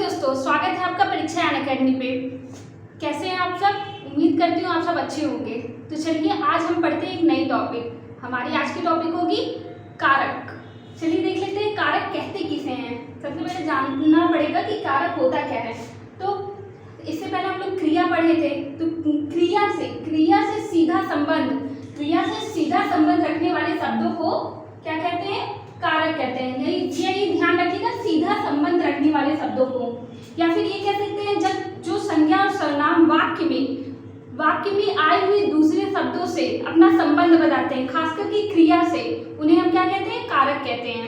दोस्तों, स्वागत है आपका परीक्षा यान अकेडमी पे। कैसे हैं आप सब? उम्मीद करती हूँ आप सब अच्छे होंगे। तो चलिए आज हम पढ़ते हैं एक नई टॉपिक। हमारी आज की टॉपिक होगी कारक। चलिए देख लेते हैं कारक कहते किसे हैं। सबसे पहले जानना पड़ेगा कि कारक होता क्या है। तो इससे पहले हम लोग क्रिया पढ़े थे, तो क्रिया से सीधा संबंध रखने वाले शब्दों को क्या कहते हैं? कारक कहते हैं। यही ध्यान रखिएगा, सीधा संबंध रखने वाले शब्दों को। या फिर ये कह सकते हैं जब जो संज्ञा और सर्वनाम वाक्य में आए हुए दूसरे शब्दों से अपना संबंध बताते हैं, खासकर की क्रिया से, उन्हें हम क्या कहते हैं? कारक कहते हैं।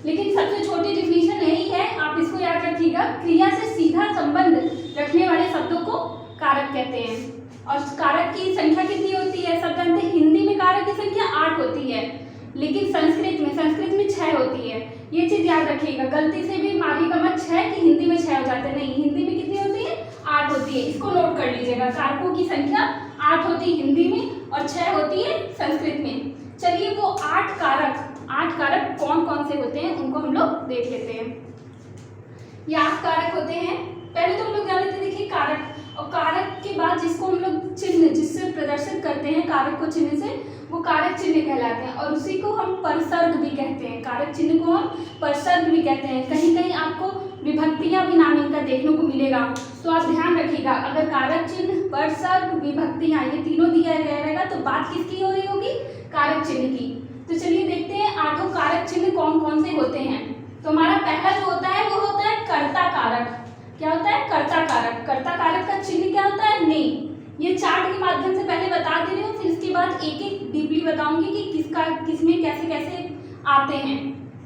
लेकिन सबसे छोटी डिफिनेशन यही है, आप इसको याद रखिएगा। क्रिया से सीधा संबंध रखने वाले शब्दों को कारक कहते हैं। और कारक की संख्या कितनी होती है? सब जानते हैं, हिंदी में कारक की संख्या 8 होती है, लेकिन संस्कृत में 6 होती है। ये चीज याद रखिएगा, गलती से भी मारिएगा मत 6 कि हिंदी में 6 हो जाते हैं। नहीं, हिंदी में कितनी होती है? 8 होती है। इसको नोट कर लीजिएगा, कारकों की संख्या 8 होती है हिंदी में और 6 होती है संस्कृत में। चलिए वो 8 कारक कौन कौन से होते हैं उनको हम लोग देख लेते हैं। ये 8 कारक होते हैं। पहले तो हम लोग जान लेते हैं, देखिए कारक, और कारक के बाद जिसको हम लोग चिन्ह जिससे प्रदर्शित करते हैं कारक को चिन्ह से, वो कारक चिन्ह कहलाते हैं। और उसी को हम परसर्ग भी कहते हैं। कारक चिन्ह को हम परसर्ग भी कहते हैं। कहीं कहीं आपको विभक्तियां भी नाम इनका देखने को मिलेगा, तो आप ध्यान रखिएगा। अगर कारक चिन्ह, परसर्ग, विभक्तियां ये तीनों दिया गया रहेगा तो बात किसकी हो रही होगी? कारक चिन्ह की। तो चलिए देखते हैं 8 कारक चिन्ह कौन कौन से होते हैं। तो हमारा पहला जो होता है वो होता है कर्ता कारक। क्या होता है? कर्ता कारक। कर्ता कारक का चिन्ह क्या होता है? ने। ये चार्ट के माध्यम से पहले बता दे रही हूँ, फिर इसके बाद एक एक डीपली बताऊंगी कि किसमें कैसे कैसे आते हैं।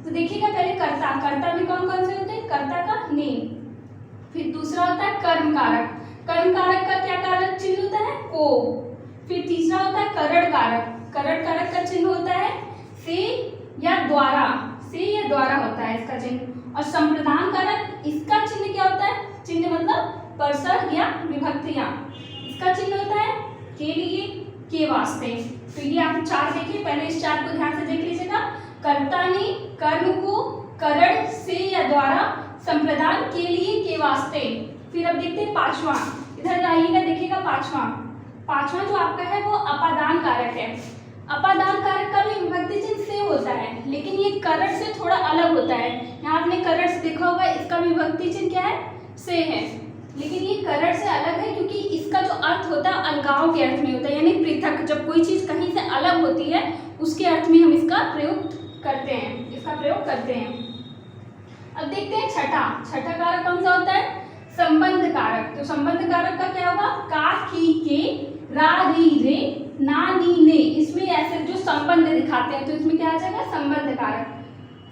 तो देखिएगा पहले कर्ता में कौन कौन से होते हैं? कर्ता का ने। फिर दूसरा होता है कर्म कारक। कर्म कारक का क्या कारक चिन्ह होता है? को। फिर तीसरा होता है करण कारक। करण कारक का चिन्ह होता है से या द्वारा होता है इसका चिन्ह। और संप्रदान कारक, इसका चिन्ह क्या होता है? चिन्ह मतलब परसर्ग या विभक्तियां। इसका चिन्ह होता है के लिए, के वास्ते। तो ये आप चार्ट देखिए, पहले इस चार्ट को ध्यान से देख लीजिएगा। कर्ता ने कर्म को करण से या द्वारा, संप्रदान के लिए, के वास्ते। फिर अब देखते हैं पांचवा, इधर आइएगा, देखिएगा पांचवा जो आपका है वो अपादान कारक है। अपादान कारक का भी विभक्ति चिन्ह से होता है, लेकिन ये करण से थोड़ा अलग होता है। यहाँ आपने करण से देखा होगा, इसका विभक्ति चिन्ह क्या है? से है। लेकिन ये करण से अलग है क्योंकि इसका जो अर्थ होता है अलगाव के अर्थ में होता है, यानी पृथक। जब कोई चीज कहीं से अलग होती है उसके अर्थ में हम इसका प्रयोग करते हैं। अब देखते हैं छठा कारक कौन सा होता है? संबंध कारक। तो संबंध कारक का क्या होगा? का, की, के, रा, री, रे, ना, नी, ने। इसमें ऐसे जो संबंध दिखाते हैं तो इसमें क्या आ जाएगा? संबंध कारक।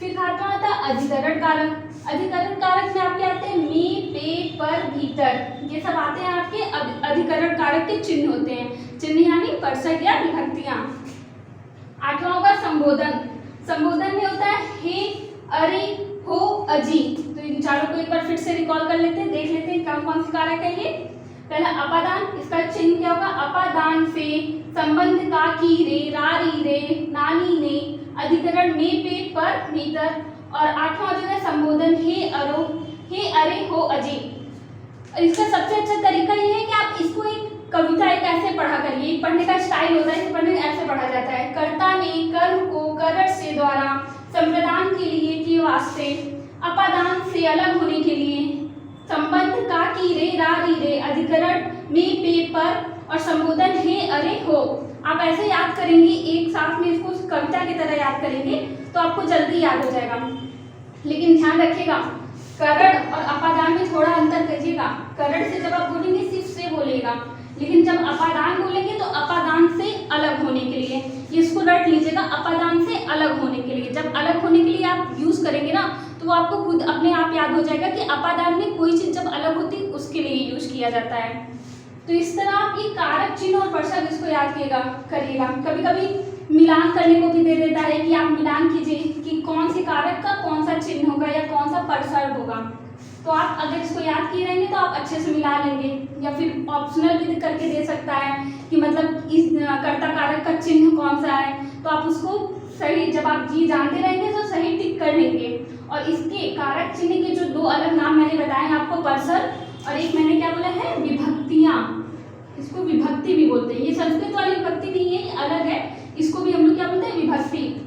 फिर सातवां आता है अधिकरण कारक। अधिकरण कारक में आपके आते हैं में, पे, पर, भीतर। ये सब आते हैं आपके अधिकरण कारक के चिन्ह होते हैं। चिन्ह यानी परसर्ग या विभक्तियां। आठवां होगा संबोधन। संबोधन में होता है हे, अरे, हो, अजी। तो इन चारों को एक बार फिर से रिकॉल कर लेते हैं, देख लेते हैं कौन कौन से कारक है ये। पहला अपादान, इसका चिन्ह क्या होगा? अपादान से, संबंध का, की, रे, रा, री, रे, नानी, ने, अधिकरण में, पे, पर, भीतर। और आठवां जो है संबोधन हे, अरे, हो, अजी। और इसका सबसे अच्छा तरीका ये है कि आप इसको एक कविता एक ऐसे पढ़ा करिए। एक पढ़ने का स्टाइल होता है, इसे पढ़ने ऐसे पढ़ा जाता है। कर्ता ने कर्म को करण से द्वारा, संप्रदान के लिए, के वास्ते, अपादान से अलग होने के लिए, संबंध का, की, रे, रा, री, रे, अधिकरण में, पे, पर, और संबोधन हे, अरे, हो। आप ऐसे याद करेंगे, एक साथ में इसको कविता की तरह याद करेंगे तो आपको जल्दी याद हो जाएगा। लेकिन ध्यान रखिएगा, करण और अपादान में थोड़ा अंतर करिएगा। करण से जब आप बोलेंगे सिर्फ से बोलिएगा, लेकिन जब अपादान बोलेंगे तो अपादान से अलग होने के लिए। इसको रट लीजिएगा, अपादान से अलग होने के लिए। जब अलग होने के लिए आप यूज करेंगे ना तो आपको खुद अपने आप याद हो जाएगा कि अपादान में कोई चीज जब अलग होती है उसके लिए यूज किया जाता है। तो इस तरह आप ये कारक चिन्ह और परसर्ग इसको याद करिएगा। कभी कभी मिलान करने को भी दे देता है कि आप मिलान कीजिए कि कौन से कारक का कौन सा चिन्ह होगा या कौन सा परसर्ग होगा। तो आप अगर इसको याद किए रहेंगे तो आप अच्छे से मिला लेंगे। या फिर ऑप्शनल भी करके दे सकता है कि मतलब इस कर्ता कारक का चिन्ह कौन सा है, तो आप उसको सही, जब आप जी जानते रहेंगे तो सही टिक कर लेंगे। और इसके कारक चिन्ह के जो दो अलग नाम मैंने बताए हैं आपको, परसर और एक मैंने क्या बोला है, विभक्तियां। इसको विभक्ति भी बोलते हैं। ये संस्कृत वाली विभक्ति नहीं है, ये अलग है, इसको भी हम लोग क्या बोलते हैं, विभक्ति।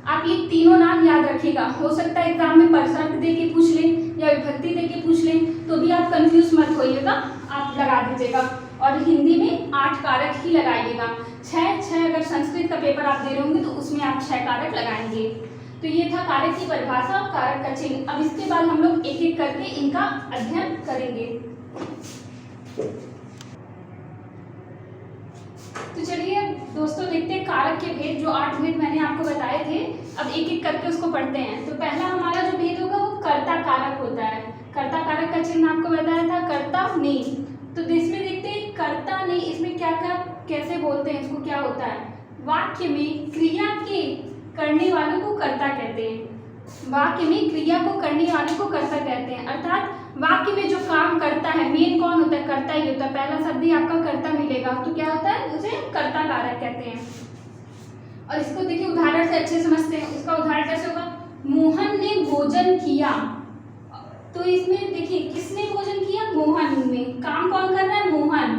आप ये तीनों नाम याद रखिएगा। हो सकता है एग्जाम में परसर दे के पूछ लें या विभक्ति दे के पूछ लें, तो भी आप कंफ्यूज मत होइएगा, आप लगा दीजिएगा। और हिंदी में 8 कारक ही लगाइएगा। 6 अगर संस्कृत का पेपर आप दे रहे होंगे तो उसमें आप 6 कारक लगाएंगे। तो ये था कारक की परिभाषा और कारक का चिन्ह। अब इसके बाद हम लोग एक एक करके इनका अध्ययन करेंगे। तो चलिए दोस्तों देखते हैं कारक के भेद, जो 8 भेद मैंने आपको बताए थे। अब एक एक करके उसको पढ़ते हैं। तो पहला हमारा जो भेद होगा वो कर्ता कारक होता है। कर्ता कारक का चिन्ह आपको बताया था, कर्ता ने। तो इसमें देखते हैं कर्ता ने, इसमें क्या क्या कैसे बोलते हैं, इसको क्या होता है। वाक्य में क्रिया के करने वालों को कर्ता कहते हैं। वाक्य में क्रिया को करने वाले को कर्ता कहते हैं। अर्थात वाक्य में जो काम करता है, मेन कौन होता है, कर्ता ही होता है। पहला शब्द ही आपका कर्ता मिलेगा तो क्या होता है, उसे कर्ता कारक कहते हैं। और इसको देखिए उदाहरण से अच्छे समझते हैं। इसका उदाहरण कैसे होगा, मोहन ने भोजन किया। तो इसमें देखिए किसने भोजन किया, मोहन ने। काम कौन कर रहा है, मोहन।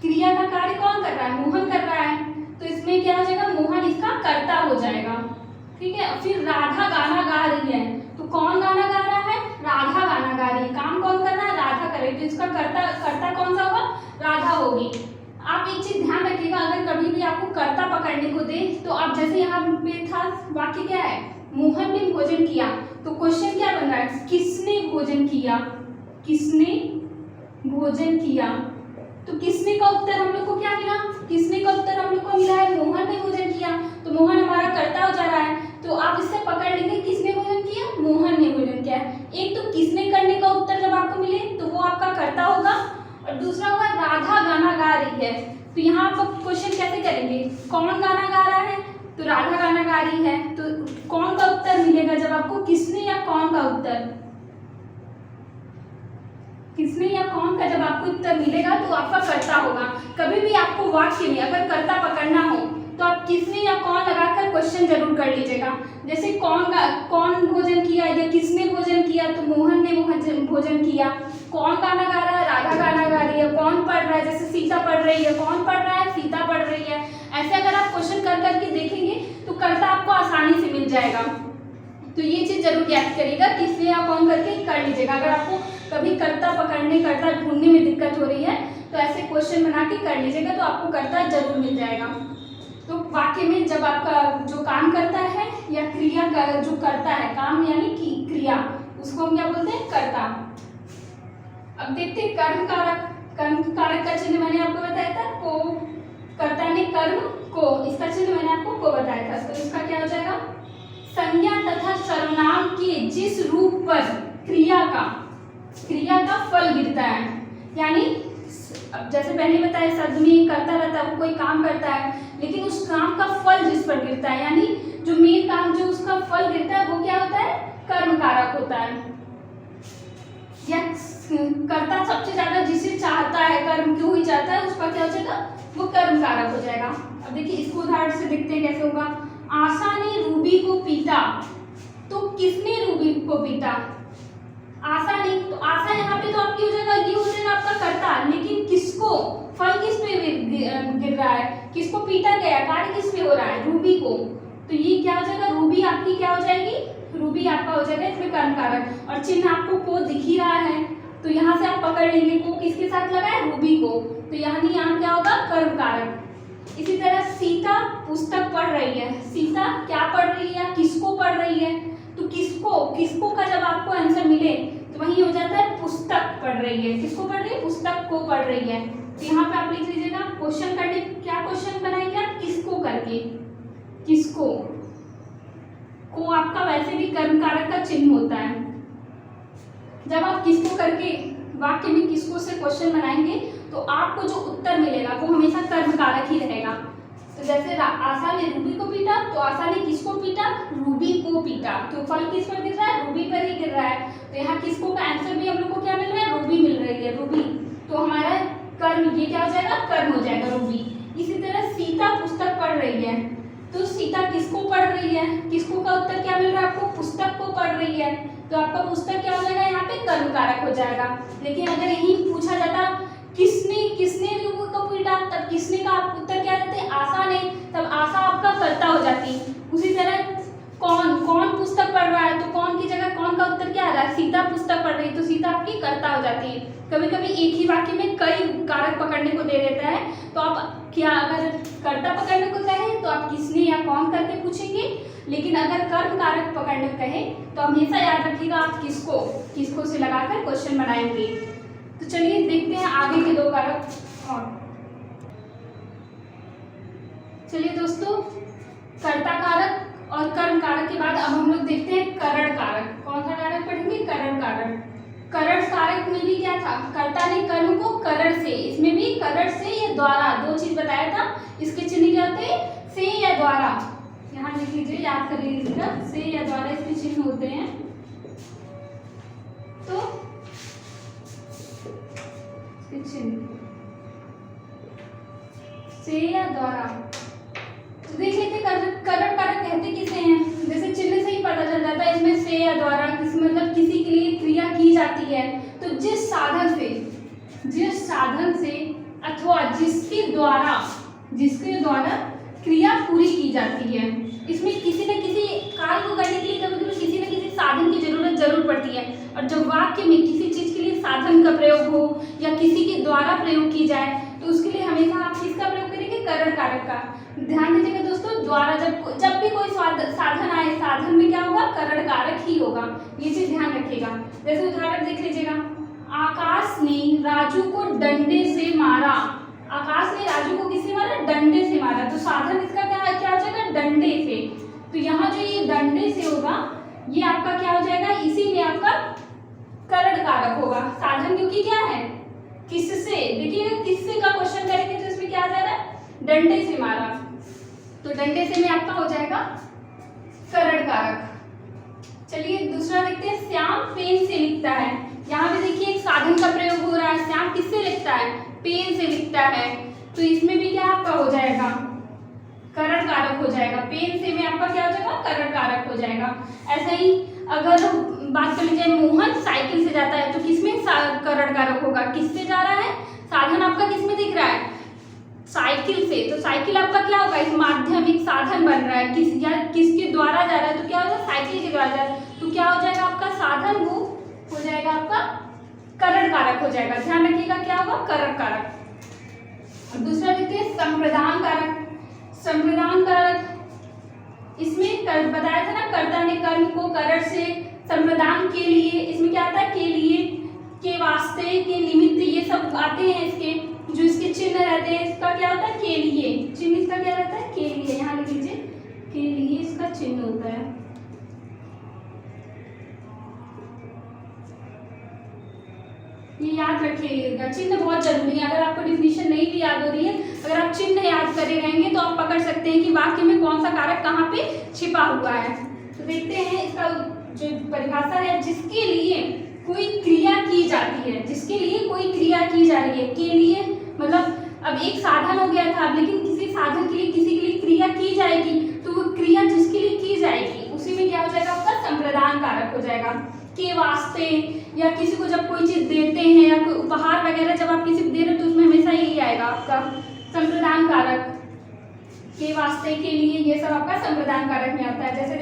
क्रिया का कार्य कौन कर रहा है, मोहन कर रहा है। तो इसमें क्या हो जाएगा, मोहन इसका कर्ता हो जाएगा। ठीक है। फिर राधा गाना गा रही है, तो कौन गाना गा रहा है, राधा गाना गा रही है। काम कौन कर रहा है, राधा कर रही है। तो इसका कर्ता कौन सा होगा, राधा होगी। आप एक चीज ध्यान रखिएगा, अगर कभी भी आपको कर्ता पकड़ने को दे तो आप जैसे यहाँ पे था वाक्य क्या है, मोहन ने भोजन किया, तो क्वेश्चन क्या बन रहा है, किसने भोजन किया, किसने भोजन किया। तो किसने का उत्तर हम लोग को क्या मिला, किसने का उत्तर हम लोग को मिला है, मोहन ने भोजन किया। तो मोहन हमारा कर्ता हो जा रहा है। तो आप इससे पकड़ लेंगे किसने भोजन किया, मोहन ने भोजन किया। एक तो किसने करने का उत्तर जब आपको मिले तो वो आपका कर्ता होगा, और दूसरा होगा राधा गाना गा रही है। तो यहाँ आप क्वेश्चन कैसे करेंगे, कौन गाना गा रहा है, तो राधा गाना गा रही है। तो कौन का उत्तर मिलेगा जब आपको किसने या कौन का उत्तर, किसने या कौन का जब आपको उत्तर मिलेगा तो आपका कर्ता होगा। कभी भी आपको वाक्य में अगर कर्ता पकड़ना हो तो आप किसने या कौन लगाकर क्वेश्चन जरूर कर लीजिएगा। जैसे कौन भोजन किया या किसने भोजन किया, तो मोहन ने भोजन किया। कौन गाना गा रहा है, राधा गाना गा रही है। कौन पढ़ रहा है, जैसे सीता पढ़ रही है, कौन पढ़ रहा है, सीता पढ़ रही है। ऐसे अगर आप क्वेश्चन कर करके देखेंगे तो कर्ता आपको आसानी से मिल जाएगा। तो ये चीज जरूर याद करिएगा, किसने या कौन करके कर लीजिएगा। अगर आपको कभी कर्ता पकड़ने, कर्ता ढूंढने में दिक्कत हो रही है तो ऐसे क्वेश्चन बना के कर लीजिएगा, तो आपको कर्ता जरूर मिल जाएगा। तो वाक्य में जब आपका जो काम करता है या क्रिया का जो करता है, काम यानी कि क्रिया, उसको हम क्या बोलते हैं, कर्ता। अब देखते हैं कर्म कारक। कर्म कारक का चिन्ह मैंने आपको बताया था को, कर्ता ने कर्म को, इसका चिन्ह मैंने आपको को बताया था। तो इसका क्या हो जाएगा, संज्ञा तथा सर्वनाम के जिस रूप पर क्रिया का फल गिरता है, यानी अब जैसे पहले बताया शब्द में करता रहता है, वो कोई काम करता है, लेकिन उस काम का फल जिस पर गिरता है, यानी जो मेन काम जो उसका फल गिरता है वो क्या होता है, कर्म कारक होता है। या कर्ता सबसे ज्यादा जिसे चाहता है, कर्म क्यों ही चाहता है, उसका क्या हो जाएगा, वो कर्म कारक हो जाएगा। अब देखिए इसको उदाहरण से देखते हैं कैसे होगा। आशा ने रूबी को पीटा, तो किसने रूबी को पीटा, आशा ने। तो आशा यहाँ पे तो आपकी हो जाएगा, ये हो जाएगा आपका कर्ता, लेकिन किसको, फल किस पे गिर रहा है, किसको पीटा गया, कार्य किस पे हो रहा है, रूबी को। तो ये क्या हो जाएगा, रूबी आपकी क्या हो जाएगी, रूबी आपका हो जाएगा इसमें कर्म कारक। और चिन्ह आपको को दिख ही रहा है, तो यहाँ से आप पकड़ लेंगे को किसके साथ लगा है, रूबी को। तो यहाँ क्या होगा, कर्म कारक। इसी तरह सीता पुस्तक पढ़ रही है, सीता क्या पढ़ रही है, किसको पढ़ रही है। तो किसको का जब आपको आंसर मिले तो वही हो जाता है पुस्तक पढ़ रही है। किसको पढ़ रही है, पुस्तक को पढ़ रही है। तो यहाँ पे आप लिख लीजिएगा, क्वेश्चन करने क्या क्वेश्चन बनाएंगे आप, किसको करके, किसको को आपका वैसे भी कर्म कारक का चिन्ह होता है। जब आप किसको करके वाक्य में किसको से क्वेश्चन बनाएंगे तो आपको जो उत्तर मिलेगा वो हमेशा कर्म कारक ही रहेगा। तो जैसे आशा ने रूबी को पीटा, तो आशा ने किसको पीटा, रूबी को पीटा। तो फल किस पर गिर रहा है, रूबी पर ही गिर रहा है। तो यहाँ किसको का आंसर भी हम लोग को क्या मिल रहा है, रूबी मिल रही है, रूबी। तो हमारा कर्म ये क्या हो जाएगा, कर्म हो जाएगा, रूबी। इसी तरह सीता पुस्तक पढ़ रही है, तो सीता किसको पढ़ रही है, किसको का उत्तर क्या मिल रहा है आपको, पुस्तक को पढ़ रही है। तो आपका पुस्तक क्या हो जाएगा, यहाँ पे कर्म कारक हो जाएगा। लेकिन अगर यही पूछा जाता किसने किसने को पीटा, तब किसने का आप उत्तर क्या देते, आशा ने, तब आशा आपका कर्ता हो जाती। उसी तरह कौन कौन पुस्तक पढ़ रहा है, तो कौन की जगह कौन का उत्तर क्या आ रहा है, सीता पुस्तक पढ़ रही है, तो सीता आपकी कर्ता हो जाती है। कभी कभी एक ही वाक्य में कई कारक पकड़ने को दे देता है, तो आप क्या अगर कर्ता पकड़ने को कहे तो आप किसने या कौन करके पूछेंगे, लेकिन अगर कर्म कारक पकड़ने को कहे तो हमेशा याद रखिएगा आप किसको किसको से लगाकर क्वेश्चन बनाएंगे। तो चलिए देखते हैं आगे के दो कारक और। चलिए दोस्तों, कर्ता कारक और कर्म कारक के बाद अब हम लोग देखते हैं करण कारक। कौन सा कारक पढ़ेंगे, करण कारक। करण कारक में भी क्या था, कर्ता ने कर्म को करण से, इसमें भी करण से या द्वारा, दो चीज बताया था। इसके चिन्ह क्या होते हैं, से या द्वारा, यहाँ लिख लीजिए, याद कर लीजिएगा, से या द्वारा इसके चिन्ह होते हैं। तो चिन्ह से या द्वारा, तो देख लेते करण कारक कहते किसे हैं, जैसे चिन्ह से ही पता चल जाता है इसमें से या द्वारा किस मतलब किसी के लिए क्रिया की जाती है, तो जिस साधन से अथवा जिसके द्वारा क्रिया पूरी की जाती है। इसमें किसी न किसी कार्य को करने के लिए कभी कभी किसी न किसी साधन की जरूरत जरूर पड़ती है, और जब वाक्य में किसी चीज के लिए साधन का प्रयोग हो या किसी के द्वारा प्रयोग की जाए, तो उसके लिए हमेशा आप किसका प्रयोग करेंगे, करण कारक का। ध्यान दीजिएगा दोस्तों, द्वारा जब भी कोई साधन आए, साधन में क्या होगा, करण कारक ही होगा, ये चीज ध्यान रखिएगा। जैसे उदाहरण देख लीजिएगा, आकाश ने राजू को डंडे से मारा। आकाश ने राजू को किससे मारा, डंडे से मारा, तो साधन इसका क्या हो जाएगा, डंडे से। तो यहाँ जो ये डंडे से होगा, ये आपका क्या हो जाएगा, इसी में आपका करण कारक होगा। साधन क्योंकि क्या है, किससे, देखिए किससे का क्वेश्चन करेंगे तो इसमें क्या आ जा रहा है, डंडे से मारा, तो डंडे से में आपका हो जाएगा करण कारक। चलिए दूसरा देखते हैं, श्याम पेन से लिखता है। यहाँ पे देखिए एक साधन का प्रयोग हो रहा है, श्याम किससे लिखता है, पेन से लिखता है, तो इसमें भी क्या आपका हो जाएगा, करण कारक हो जाएगा। पेन से में आपका क्या हो जाएगा, करण कारक हो जाएगा। ऐसे ही अगर बात कर लीजिए, मोहन साइकिल से जाता है, तो किसमें करण कारक होगा, किससे जा रहा है, साधन आपका किसमें दिख रहा है, साइकिल से, तो साइकिल आपका क्या होगा, एक माध्यमिक साधन बन रहा है, किसके द्वारा जा रहा है, तो क्या होगा, साइकिल के द्वारा जा रहा है, तो क्या हो जाएगा आपका साधन, वो हो जाएगा आपका करण कारक हो जाएगा। ध्यान रखिएगा क्या होगा, करण कारक। और दूसरा देखते हैं संप्रदान कारक। संप्रदान कारक, इसमें बताया था ना, कर्ता ने कर्म को करण से संप्रदान के लिए, इसमें क्या आता है, के लिए, के वास्ते, के निमित्त, ये सब आते हैं इसके, जो इसके चिन्ह रहते हैं, इसका क्या होता है, के लिए, चिन्ह इसका क्या रहता है, के लिए, यहाँ लिख लीजिए, के लिए इसका चिन्ह होता है। ये याद रखिएगा, चिन्ह बहुत जरूरी है। अगर आपको डिफिनीशन नहीं भी याद हो रही है, अगर आप चिन्ह याद करे रहेंगे तो आप पकड़ सकते हैं कि वाक्य में कौन सा कारक कहाँ पे छिपा हुआ है। तो देखते हैं इसका जो परिभाषा है, जिसके लिए कोई क्रिया की जाती है, जिसके लिए कोई क्रिया की जा रही है, के लिए मतलब अब एक साधन हो गया था, लेकिन किसी साधन के लिए किसी के लिए क्रिया की जाएगी, तो वो क्रिया जिसके लिए की जाएगी उसी में क्या हो जाएगा आपका संप्रदान कारक हो जाएगा। के वास्ते, या किसी को जब कोई चीज देते हैं या कोई उपहार वगैरह जब आप किसी को दे रहे हो तो उसमें हमेशा यही आएगा आपका संप्रदान कारक, के वास्ते, के लिए, ये सब आपका संप्रदान कारक में आता है। जैसे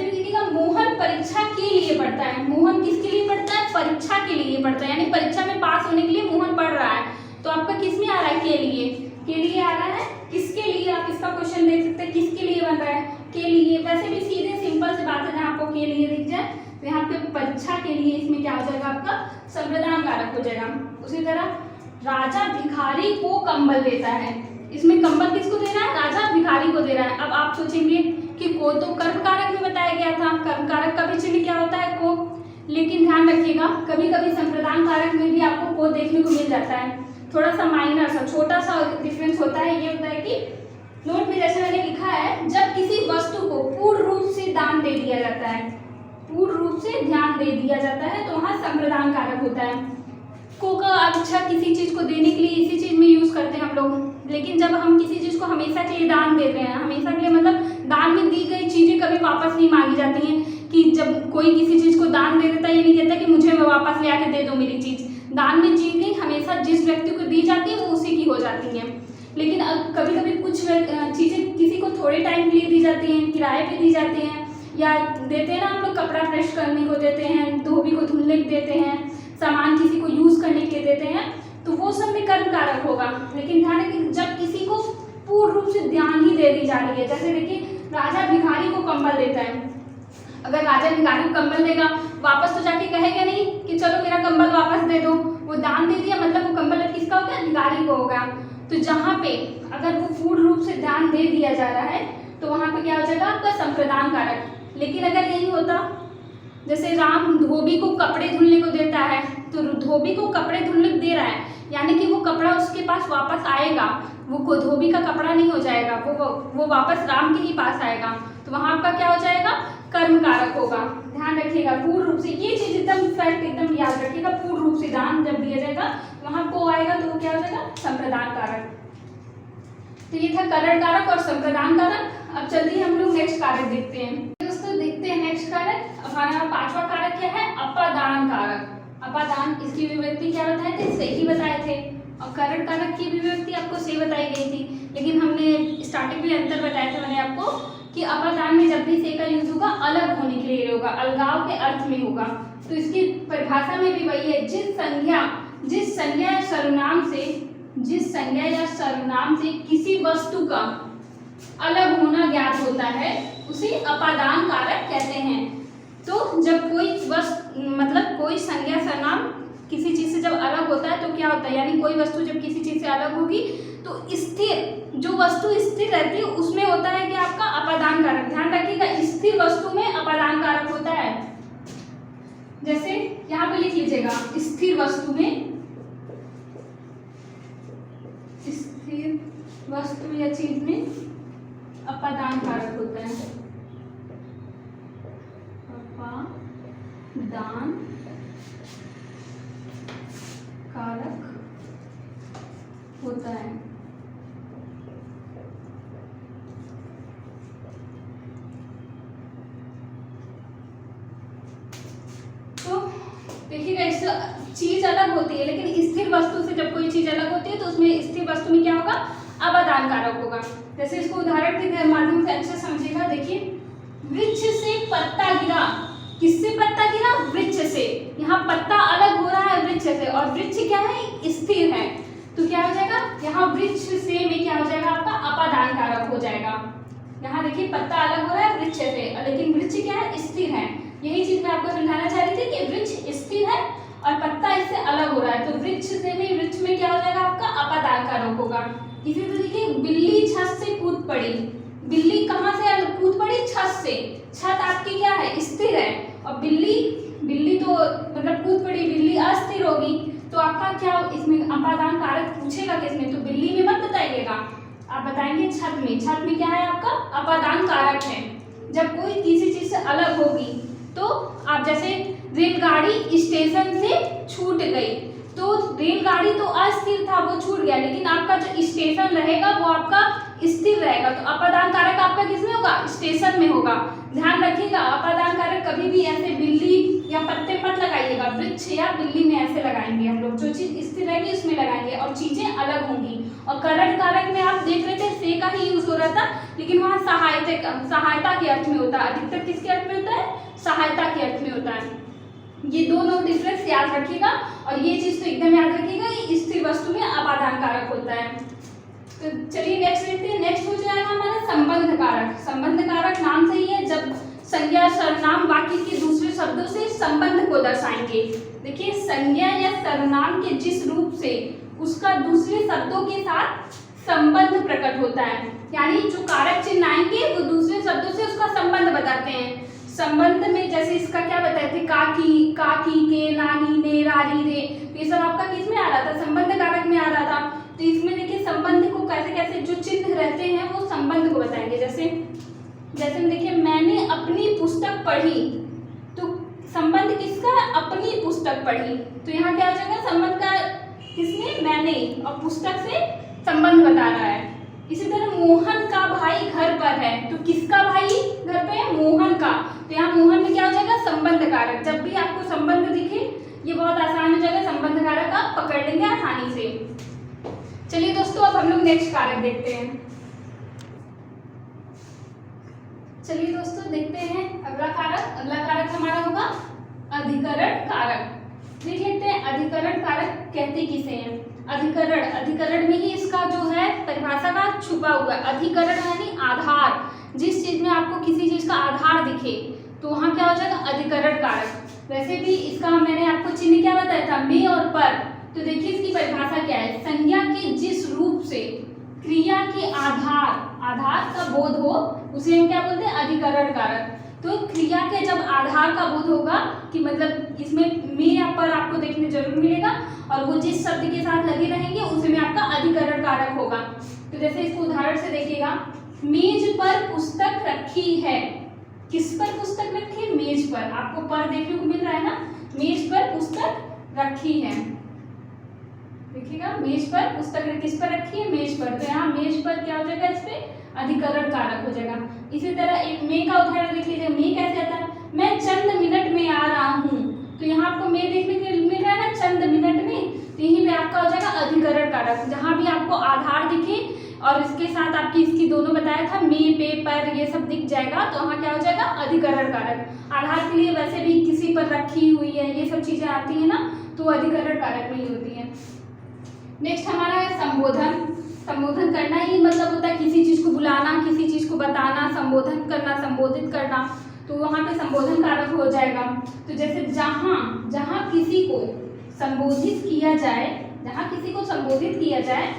भी देखिएगा, मोहन परीक्षा के लिए पढ़ता है। मोहन किसके लिए पढ़ता है, परीक्षा के लिए पढ़ता है, यानी परीक्षा में पास होने के लिए मोहन पढ़ रहा है, तो आपका किस में आ रहा है, के लिए आ रहा है। किसके लिए, आप इसका क्वेश्चन देख सकते हैं, किसके लिए बन रहा है, के लिए। वैसे भी सीधे सिंपल से बात है, जहाँ आपको के लिए दिख जाए तो यहाँ पे परीक्षा के लिए, इसमें क्या हो जाएगा आपका संप्रदान कारक हो जाएगा। उसी तरह राजा भिखारी को कंबल देता है, इसमें कंबल किसको दे रहा है, राजा भिखारी को दे रहा है। अब आप सोचेंगे कि को तो कर्म कारक में बताया गया था, कर्म कारक का भी चिन्ह क्या होता है, को, लेकिन ध्यान रखिएगा कभी कभी संप्रदान कारक में भी आपको को देखने को मिल जाता है। थोड़ा सा माइनर सा छोटा सा डिफरेंस होता है, ये होता है कि नोट में जैसे मैंने लिखा है, जब किसी वस्तु को पूर्ण रूप से दान दे दिया जाता है, पूर्ण रूप से ध्यान दे दिया जाता है, तो वहाँ संप्रदान कारक होता है। को का अच्छा किसी चीज को देने के लिए इसी चीज में यूज करते हैं हम लोग। लेकिन जब हम किसी चीज़ को हमेशा के लिए दान देते हैं, हमेशा के लिए मतलब दान में दी गई चीज़ें कभी वापस नहीं मांगी जाती हैं, कि जब कोई किसी चीज़ को दान दे देता है ये नहीं कहता कि मुझे वापस ले आके दे दो मेरी चीज़। दान में चीज़ें हमेशा जिस व्यक्ति को दी जाती है वो उसी की हो जाती हैं। लेकिन अब कभी कभी कुछ चीज़ें किसी को थोड़े टाइम के लिए दी जाती हैं, किराए पे दी जाती हैं, या देते हैं ना हम लोग कपड़ा प्रेस करने को देते हैं, धोबी को धुलने को देते हैं, सामान किसी को यूज़ करने के लिए देते हैं, तो वो सब में कर्म कारक होगा। लेकिन ध्यान रखिए जब किसी को पूर्ण रूप से ध्यान ही दे दी जा रही है, जैसे देखिए राजा भिखारी को कंबल देता है, अगर राजा भिखारी को कंबल देगा वापस तो जाके कहेगा नहीं कि चलो मेरा कंबल वापस दे दो, वो दान दे दिया मतलब वो कंबल किसका हो गया, भिखारी को हो गया। तो जहाँ पे अगर वो पूर्ण रूप से ध्यान दे दिया जा रहा है तो वहाँ पे क्या हो जाएगा आपका संप्रदान कारक। लेकिन अगर यही होता, जैसे राम धोबी को कपड़े धुलने को देता है, तो धोबी को कपड़े धुलने को दे रहा है, यानी कि वो कपड़ा उसके पास वापस आएगा, वो धोबी का कपड़ा नहीं हो जाएगा, वो वापस राम के ही पास आएगा, तो वहाँ आपका क्या हो जाएगा, कर्म कारक होगा। ध्यान रखिएगा पूर्ण रूप से ये चीज एकदम फैक्ट एकदम याद रखिएगा, पूर्ण रूप से दान जब दिया जाएगा वहाँ को आएगा तो वो क्या हो जाएगा, संप्रदान कारक। तो ये था करण कारक और संप्रदान कारक। अब चलिए हम लोग नेक्स्ट कारक देखते हैं। दोस्तों देखते हैं नेक्स्ट कारक, हमारा 5वां कारक क्या है, अपादान कारक। अपादान, इसकी विभक्ति क्या बताए थे, से ही बताए थे, और करण कारक की विभक्ति आपको से बताई गई थी, लेकिन हमने स्टार्टिंग में अंतर बताया था मैंने आपको कि अपादान में जब भी से का यूज होगा अलग होने के लिए होगा, अलगाव के अर्थ में होगा। तो इसकी परिभाषा में भी वही है, जिस संज्ञा या सर्वनाम से किसी वस्तु का अलग होना ज्ञात होता है उसे अपादान कारक कहते हैं। तो जब कोई वस्तु मतलब कोई संज्ञा सर्वनाम किसी चीज से जब अलग होता है तो क्या होता है, यानी कोई वस्तु जब किसी चीज से अलग होगी तो स्थिर, जो वस्तु स्थिर रहती है उसमें होता है कि आपका अपादान कारक। ध्यान रखिएगा स्थिर वस्तु में अपादान कारक होता है। जैसे यहाँ पे लिख लीजिएगा, स्थिर वस्तु या चीज में अपादान कारक होता है, अपादान कारक होता है। तो देखिएगा इस चीज अलग होती है, लेकिन स्थिर वस्तु से जब कोई चीज अलग होती है तो उसमें स्थिर वस्तु में क्या होगा, अपादान कारक होगा। जैसे इसको उदाहरण के माध्यम से अच्छे समझिएगा। देखिए वृक्ष से पत्ता गिरा, किससे पत्ता गिरा, वृक्ष से। यहाँ पत्ता अलग हो रहा है वृक्ष से, और वृक्ष क्या है, स्थिर है, तो क्या हो जाएगा, यहाँ वृक्ष से में क्या हो जाएगा आपका अपादान कारक हो जाएगा। यहाँ देखिए पत्ता अलग हो रहा है वृक्ष से, लेकिन वृक्ष क्या है, स्थिर है। यही चीज मैं आपको समझाना चाह रही थी कि वृक्ष स्थिर है और पत्ता इससे अलग हो रहा है, तो वृक्ष में क्या हो जाएगा आपका अपादान कारक होगा। इसी तरह देखिए बिल्ली छत से कूद पड़ी, बिल्ली कहाँ से कूद पड़ी, छत से। छत आपकी क्या है, स्थिर है, और बिल्ली तो मतलब कूद पड़ी, बिल्ली अस्थिर होगी, तो आपका क्या इसमें अपादान कारक पूछेगा किसमें, तो बिल्ली में मत बताइएगा, आप बताएंगे छत में। छत में क्या है आपका अपादान कारक है। जब कोई किसी चीज से अलग होगी तो आप जैसे रेलगाड़ी स्टेशन से छूट गई, तो रेलगाड़ी तो अस्थिर था वो छूट गया, लेकिन आपका जो स्टेशन रहेगा वो आपका स्थिर रहेगा, तो अपादान कारक आपका किसमें होगा, स्टेशन में होगा। ध्यान रखिएगा अपादान कारक कभी भी ऐसे बिल्ली या पत्ते पर लगाइएगा, वृक्ष या बिल्ली में ऐसे लगाएंगे हम लोग, जो चीज स्थिर रहेगी उसमें लगाएंगे और चीजें अलग होंगी। और करण कारक में आप देख रहे थे से का ही यूज हो रहा था, लेकिन वहाँ सहायता के अर्थ में होता है, अधिकतर किसके अर्थ में होता है, सहायता के अर्थ में होता है। ये दोनों डिफरेंस याद रखिएगा, और ये चीज तो एकदम याद रखिएगा, ये स्थिर वस्तु में अपादान कारक होता है। तो चलिए नेक्स्ट देखते हैं। नेक्स्ट हो जाएगा हमारा संबंध कारक। संबंध कारक नाम से ही है, जब संज्ञा सर्वनाम वाक्य के दूसरे शब्दों से संबंध को दर्शाएंगे। देखिए संज्ञा या सर्वनाम के जिस रूप से उसका दूसरे शब्दों के साथ संबंध प्रकट होता है, यानी जो कारक चिन्ह आएंगे वो दूसरे शब्दों से उसका संबंध बताते हैं। संबंध में जैसे इसका क्या बताए थे, काकी, के, नानी, ने, रारी, रे, ये सब आपका किस में आ रहा था, संबंध कारक में आ रहा था। तो इसमें देखिए संबंध को कैसे कैसे जो चिन्ह रहते हैं वो संबंध को बताएंगे। जैसे में देखिए मैंने अपनी पुस्तक पढ़ी, तो संबंध किसका, अपनी पुस्तक पढ़ी, तो यहाँ क्या हो जाएगा संबंध का किसमें, मैंने, और पुस्तक से संबंध बता रहा है। इसी तरह मोहन का भाई घर पर है, तो किसका भाई घर पे है? मोहन का। तो यहाँ मोहन में क्या हो जाएगा? संबंध कारक। जब भी आपको संबंध दिखे ये बहुत आसान हो जाएगा, संबंध कारक आप पकड़ लेंगे आसानी से। चलिए दोस्तों अब हम लोग नेक्स्ट कारक देखते हैं। चलिए दोस्तों देखते हैं अगला कारक। अगला कारक हमारा होगा अधिकरण कारक। देख लेते हैं अधिकरण कारक कहते किसे हैं। अधिकरण, अधिकरण में ही इसका जो है परिभाषा का छुपा हुआ है। अधिकरण यानी आधार, जिस चीज में आपको किसी चीज का आधार दिखे तो वहां क्या हो जाएगा? अधिकरण कारक। वैसे भी इसका मैंने आपको चिन्ह क्या बताया था? में और पर। तो देखिए इसकी परिभाषा क्या है? संज्ञा के जिस रूप से क्रिया के आधार का बोध हो उसे हम क्या बोलते हैं? अधिकरण कारक। तो क्रिया के जब आधार का बोध होगा कि मतलब इसमें में या पर आपको देखने जरूर मिलेगा और वो जिस शब्द के साथ लगे रहेंगे उसे में आपका अधिकरण कारक होगा। तो जैसे इसको उदाहरण से देखिएगा, मेज पर पुस्तक रखी है। किस पर पुस्तक रखी है? मेज पर। आपको पर देखने को मिल रहा है ना, मेज पर पुस्तक रखी है। देखिएगा मेज पर पुस्तक किस पर रखी है? मेज पर। तो यहाँ मेज पर क्या हो जाएगा? इस पे अधिकरण कारक हो जाएगा। इसी तरह एक में का उदाहरण देख लीजिए। में कैसे आता है? मैं चंद मिनट में आ रहा हूँ। तो यहाँ आपको में देखने को मिल रहा है ना, चंद मिनट में। तो यहीं पे आपका हो जाएगा अधिकरण कारक। जहाँ भी आपको आधार दिखे और इसके साथ आपकी इसकी दोनों बताया था में, पे, पर, ये सब दिख जाएगा तो वहाँ क्या हो जाएगा? अधिकरण कारक। आधार के लिए वैसे भी किसी पर रखी हुई है ये सब चीजें आती है ना, तो अधिकरण कारक में ही होती है। नेक्स्ट हमारा है संबोधन। संबोधन करना ही मतलब होता है किसी चीज को बुलाना, किसी चीज को बताना, संबोधन करना, संबोधित करना। तो वहाँ पे संबोधन कारक हो जाएगा। तो जैसे जहाँ किसी को संबोधित किया जाए, जहाँ किसी को संबोधित किया जाए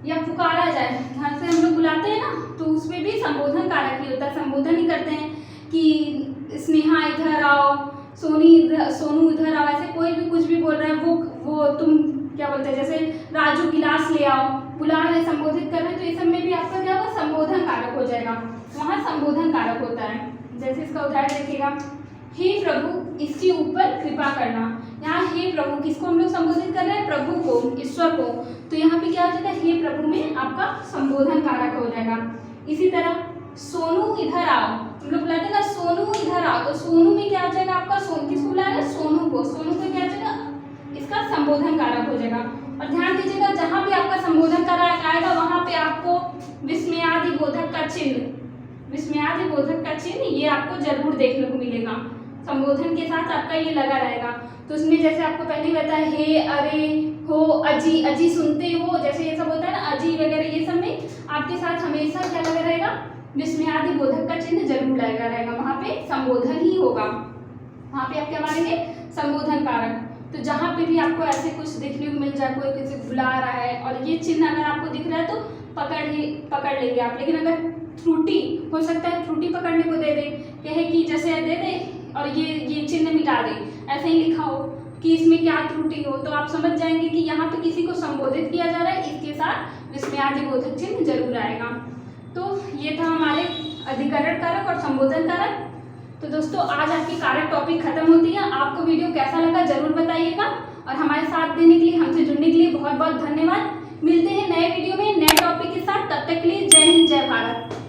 या पुकारा जाए, यहाँ से हम लोग बुलाते हैं ना, तो उसमें भी संबोधन कारक ही होता है। संबोधन ही करते हैं कि स्नेहा इधर आओ, सोनू इधर आओ, ऐसे कोई भी कुछ भी बोल रहे हैं वो तुम क्या बोलते हैं, जैसे राजू गिलास ले आओ, बुला रहे, संबोधित कर रहे हैं, तो इस सब में भी आपका क्या होगा? संबोधन कारक हो जाएगा। वहाँ संबोधन कारक होता है। जैसे इसका उदाहरण देखिएगा, हे प्रभु इसके ऊपर कृपा करना। यहाँ हे प्रभु किसको हम लोग संबोधित कर रहे हैं? प्रभु को, ईश्वर को। तो यहाँ पे क्या हो जाएगा? हे प्रभु में आपका संबोधन कारक हो जाएगा। इसी तरह सोनू इधर आओ, हम लोग बुलाते हैं ना सोनू इधर आओ, तो सोनू में क्या हो जाएगा? आपका किसको बुला रहे हैं? सोनू को। सोनू को क्या हो जाएगा? इसका संबोधन कारक हो जाएगा। और ध्यान दीजिएगा जहां भी आपका संबोधन कारक आएगा वहां पे आपको विस्मयादिबोधक का चिन्ह ये आपको जरूर देखने को मिलेगा। संबोधन के साथ आपका ये लगा रहेगा। तो उसमें जैसे आपको पहले बताया हे, अरे, हो, अजी सुनते हो, जैसे ये सब होता है ना, अजी वगैरह, ये सब में आपके साथ हमेशा क्या लगा रहेगा? विस्मयादिबोधक का चिन्ह जरूर लगा रहेगा। वहां पे संबोधन ही होगा, वहां पे आप क्या मानेंगे? संबोधन कारक। तो जहाँ पे भी आपको ऐसे कुछ देखने को मिल जाए, कोई किसी बुला रहा है और ये चिन्ह अगर आपको दिख रहा है तो पकड़ लेंगे आप। लेकिन अगर त्रुटि हो सकता है, त्रुटि पकड़ने को दे दे, कहे कि जैसे दे दे और ये चिन्ह मिटा दे, ऐसे ही लिखा हो कि इसमें क्या त्रुटि हो, तो आप समझ जाएंगे कि यहाँ पे किसी को संबोधित किया जा रहा है, इसके साथ विस्मयादिबोधक चिन्ह जरूर आएगा। तो ये था हमारे अधिकरण कारक और संबोधन कारक। तो दोस्तों आज आपकी कारक टॉपिक खत्म होती है। आपको वीडियो कैसा लगा जरूर बताइएगा और हमारे साथ देने के लिए, हमसे जुड़ने के लिए बहुत बहुत धन्यवाद। मिलते हैं नए वीडियो में नए टॉपिक के साथ। तब तक के लिए जय हिंद, जय भारत।